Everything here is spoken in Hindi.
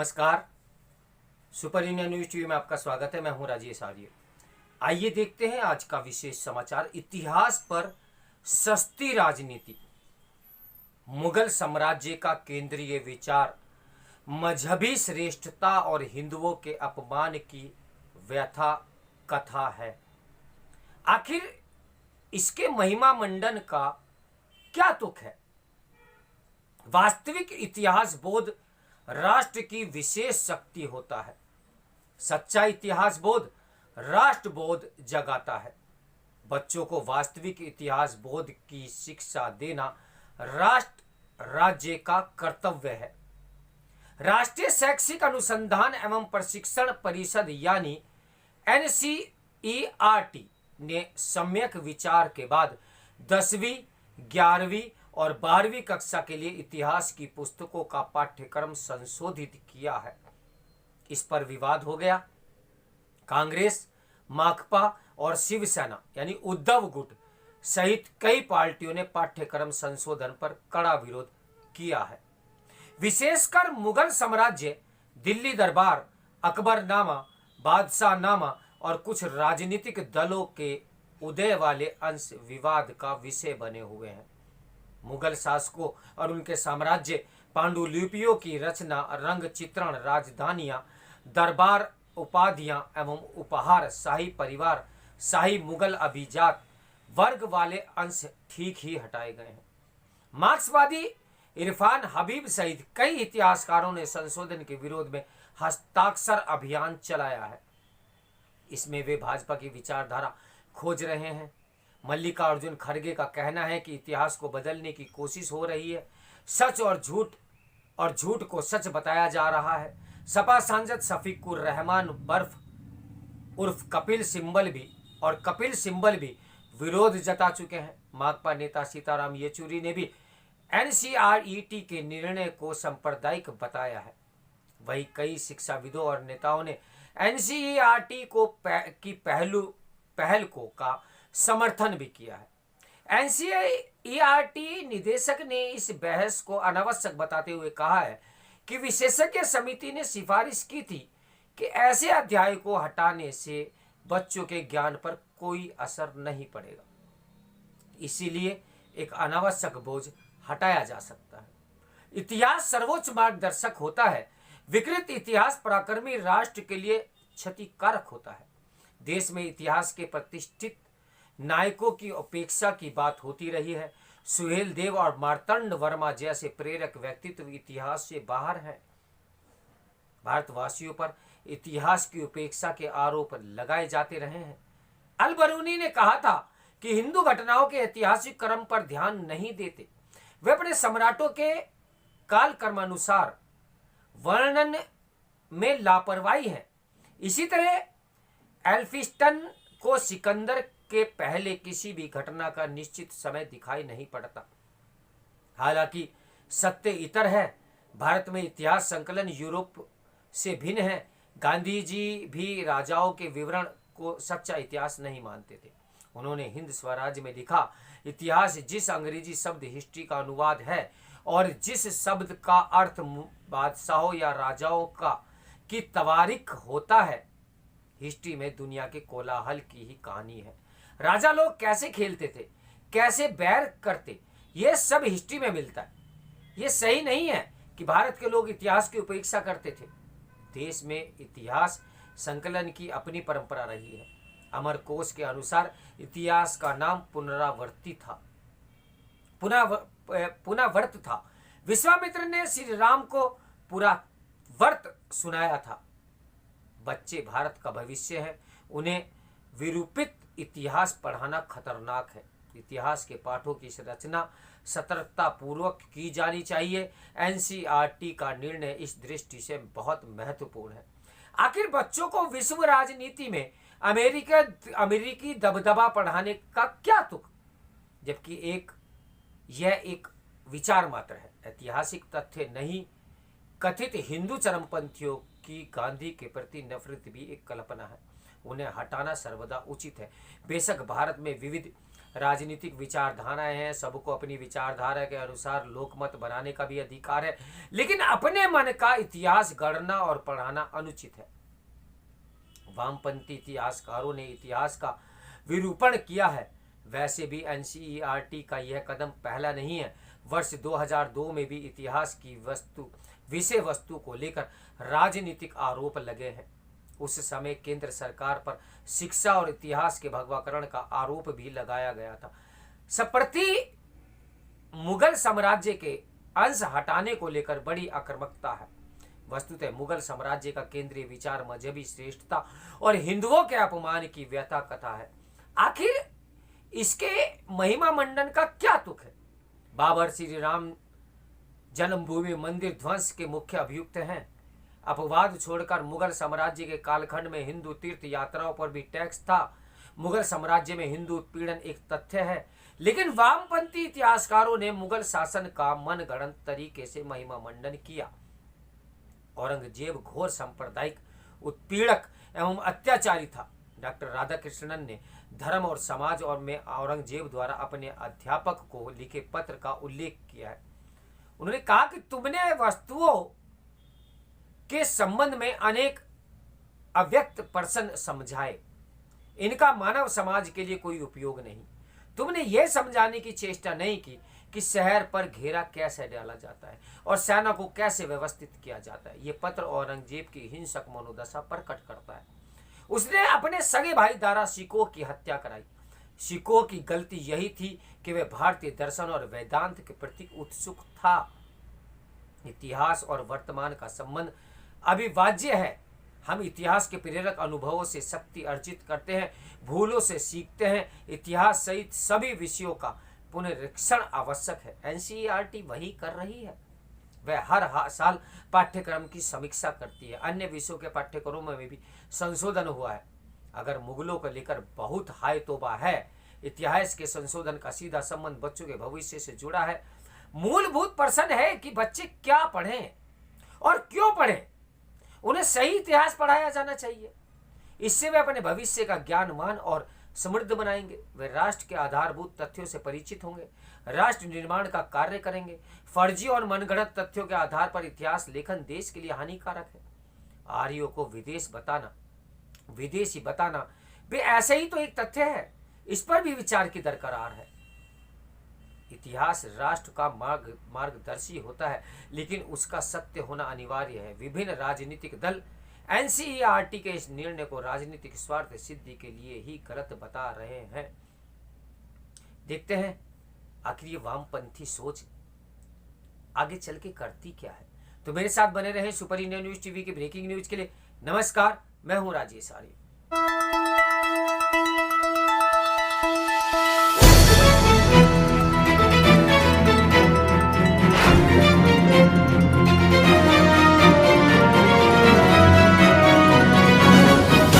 नमस्कार। सुपर इंडिया न्यूज टीवी में आपका स्वागत है। मैं हूं राजेश आर्य। आइए देखते हैं आज का विशेष समाचार। इतिहास पर सस्ती राजनीति, मुगल साम्राज्य का केंद्रीय विचार, मजहबी श्रेष्ठता और हिंदुओं के अपमान की व्यथा कथा है। आखिर इसके महिमा मंडन का क्या तुक है? वास्तविक इतिहास बोध राष्ट्र की विशेष शक्ति होता है। सच्चा इतिहास बोध राष्ट्र बोध जगाता है। बच्चों को वास्तविक इतिहास बोध की शिक्षा देना राष्ट्र राज्य का कर्तव्य है। राष्ट्रीय शैक्षिक अनुसंधान एवं प्रशिक्षण परिषद यानी NCERT ने सम्यक विचार के बाद 10वीं, 11वीं और 12वीं कक्षा के लिए इतिहास की पुस्तकों का पाठ्यक्रम संशोधित किया है। इस पर विवाद हो गया। कांग्रेस, माकपा और शिवसेना यानी उद्धव गुट सहित कई पार्टियों ने पाठ्यक्रम संशोधन पर कड़ा विरोध किया है। विशेषकर मुगल साम्राज्य, दिल्ली दरबार, अकबरनामा, बादशाहनामा और कुछ राजनीतिक दलों के उदय वाले अंश विवाद का विषय बने हुए हैं। मुगल शासकों और उनके साम्राज्य, पांडुलिपियों की रचना, रंग चित्रण, राजधानियां, दरबार, उपाधियां एवं उपहार, शाही परिवार, शाही मुगल अभिजात वर्ग वाले अंश ठीक ही हटाए गए हैं। मार्क्सवादी इरफान हबीब सहित कई इतिहासकारों ने संशोधन के विरोध में हस्ताक्षर अभियान चलाया है। इसमें वे भाजपा की विचारधारा खोज रहे हैं। मल्लिकार्जुन खड़गे का कहना है कि इतिहास को बदलने की कोशिश हो रही है। सच और झूठ को सच बताया जा रहा है। सपा सांसद शफीकुर रहमान बर्फ उर्फ कपिल सिंबल भी विरोध जता चुके हैं। माकपा नेता सीताराम येचुरी ने भी NCERT के निर्णय को सांप्रदायिक बताया है। वहीं कई शिक्षाविदों और नेताओं ने NCERT की पहल का समर्थन भी किया है। NCERT निदेशक ने इस बहस को अनावश्यक बताते हुए कहा है कि विशेषज्ञ समिति ने सिफारिश की थी कि ऐसे अध्याय को हटाने से बच्चों के ज्ञान पर कोई असर नहीं पड़ेगा, इसीलिए एक अनावश्यक बोझ हटाया जा सकता है। इतिहास सर्वोच्च मार्गदर्शक होता है। विकृत इतिहास पराक्रमी राष्ट्र के लिए क्षतिकारक होता है। देश में इतिहास के प्रतिष्ठित नायकों की उपेक्षा की बात होती रही है। सुहेल देव और मार्तंड वर्मा जैसे प्रेरक व्यक्तित्व इतिहास से बाहर हैं। भारतवासियों पर इतिहास की उपेक्षा के आरोप लगाए जाते रहे हैं। अल बरूनी ने कहा था कि हिंदू घटनाओं के ऐतिहासिक क्रम पर ध्यान नहीं देते। वे अपने सम्राटों के कालक्रमानुसार वर्णन में लापरवाही हैं। इसी तरह एल्फिस्टन को सिकंदर के पहले किसी भी घटना का निश्चित समय दिखाई नहीं पड़ता। हालांकि सत्य इतर है। भारत में इतिहास संकलन यूरोप से भिन्न है। गांधी जी भी राजाओं के विवरण को सच्चा इतिहास नहीं मानते थे। उन्होंने हिंद स्वराज्य में लिखा, इतिहास जिस अंग्रेजी शब्द हिस्ट्री का अनुवाद है और जिस शब्द का अर्थ बादशाहों या राजाओं की तवारीख होता है, हिस्ट्री में दुनिया के कोलाहल की ही कहानी है। राजा लोग कैसे खेलते थे, कैसे बैर करते, यह सब हिस्ट्री में मिलता है। यह सही नहीं है कि भारत के लोग इतिहास की उपेक्षा करते थे। देश में इतिहास संकलन की अपनी परंपरा रही है। अमरकोश के अनुसार इतिहास का नाम पुनरावर्त था। विश्वामित्र ने श्री राम को पुरावर्त सुनाया था। बच्चे भारत का भविष्य है, उन्हें विरूपित इतिहास पढ़ाना खतरनाक है। इतिहास के पाठों की रचना सतर्कता पूर्वक की जानी चाहिए। NCERT का निर्णय इस दृष्टि से बहुत महत्वपूर्ण है। आखिर बच्चों को विश्व राजनीति में अमेरिकी दबदबा पढ़ाने का क्या तुक, जबकि यह एक विचार मात्र है, ऐतिहासिक तथ्य नहीं। कथित हिंदू चरमपंथियों की गांधी के प्रति नफरत भी एक कल्पना है। उन्हें हटाना सर्वदा उचित है। बेशक भारत में विविध राजनीतिक विचारधाराएं हैं, सबको अपनी विचारधारा के अनुसार लोकमत बनाने का भी अधिकार है, लेकिन अपने मन का इतिहास गढ़ना और पढ़ाना अनुचित है। वामपंथी इतिहासकारों ने इतिहास का विरूपण किया है। वैसे भी एनसीईआरटी का यह कदम पहला नहीं है। वर्ष 2002 में भी इतिहास की विषय वस्तु को लेकर राजनीतिक आरोप लगे हैं। उस समय केंद्र सरकार पर शिक्षा और इतिहास के भगवाकरण का आरोप भी लगाया गया था। संप्रति मुगल साम्राज्य के अंश हटाने को लेकर बड़ी आक्रामकता है। वस्तुतः मुगल साम्राज्य का केंद्रीय विचार मजहबी श्रेष्ठता और हिंदुओं के अपमान की व्यथा कथा है। आखिर इसके महिमा मंडन का क्या तुक है? बाबर श्री राम जन्मभूमि मंदिर ध्वंस के मुख्य अभियुक्त हैं। अपवाद छोड़कर मुगल साम्राज्य के कालखंड में हिंदू तीर्थ यात्राओं पर भी टैक्स था। मुगल साम्राज्य में हिंदू उत्पीड़न एक तथ्य है, लेकिन वामपंथी इतिहासकारों ने मुगल शासन का मनगढ़ंत तरीके से महिमा मंडन किया। औरंगजेब घोर सांप्रदायिक उत्पीड़क एवं अत्याचारी था। डॉक्टर राधाकृष्णन ने धर्म और समाज और में औरंगजेब द्वारा अपने अध्यापक को लिखे पत्र का उल्लेख किया है। उन्होंने कहा कि तुमने वस्तुओं के संबंध में अनेक अव्यक्त प्रश्न समझाए, इनका मानव समाज के लिए कोई उपयोग नहीं। तुमने यह समझाने की चेष्टा नहीं की कि शहर पर घेरा कैसे डाला जाता है और सेना को कैसे व्यवस्थित किया जाता है। यह पत्र औरंगजेब की हिंसक मनोदशा प्रकट करता है। उसने अपने सगे भाई दारा शिकोह की हत्या कराई। शिकोह की गलती यही थी कि वह भारतीय दर्शन और वेदांत के प्रति उत्सुक था। इतिहास और वर्तमान का संबंध अविभाज्य है। हम इतिहास के प्रेरक अनुभवों से शक्ति अर्जित करते हैं, भूलों से सीखते हैं। इतिहास सहित सभी विषयों का पुनरीक्षण आवश्यक है। एनसीईआरटी वही कर रही है। वह हर साल पाठ्यक्रम की समीक्षा करती है। अन्य विषयों के पाठ्यक्रमों में भी संशोधन हुआ है। अगर मुगलों को लेकर बहुत हाय तौबा है, इतिहास के संशोधन का सीधा संबंध बच्चों के भविष्य से जुड़ा है। मूलभूत प्रश्न है कि बच्चे क्या पढ़ें और क्यों पढ़ें। उन्हें सही इतिहास पढ़ाया जाना चाहिए। इससे वे अपने भविष्य का ज्ञानवान और समृद्ध बनाएंगे। वे राष्ट्र के आधारभूत तथ्यों से परिचित होंगे, राष्ट्र निर्माण का कार्य करेंगे। फर्जी और मनगढ़ंत तथ्यों के आधार पर इतिहास लेखन देश के लिए हानिकारक है। आर्यों को विदेशी बताना भी ऐसे ही तो एक तथ्य है। इस पर भी विचार की दरकार है। इतिहास राष्ट्र का मार्गदर्शी होता है, लेकिन उसका सत्य होना अनिवार्य है। विभिन्न राजनीतिक दल एनसीईआरटी के इस निर्णय को राजनीतिक स्वार्थ सिद्धि के लिए ही गलत बता रहे हैं। देखते हैं आखिर ये वामपंथी सोच आगे चल के करती क्या है। तो मेरे साथ बने रहें सुपर इंडिया न्यूज टीवी की ब्रेकिंग न्यूज के लिए। नमस्कार, मैं हूं राजेश आर्य।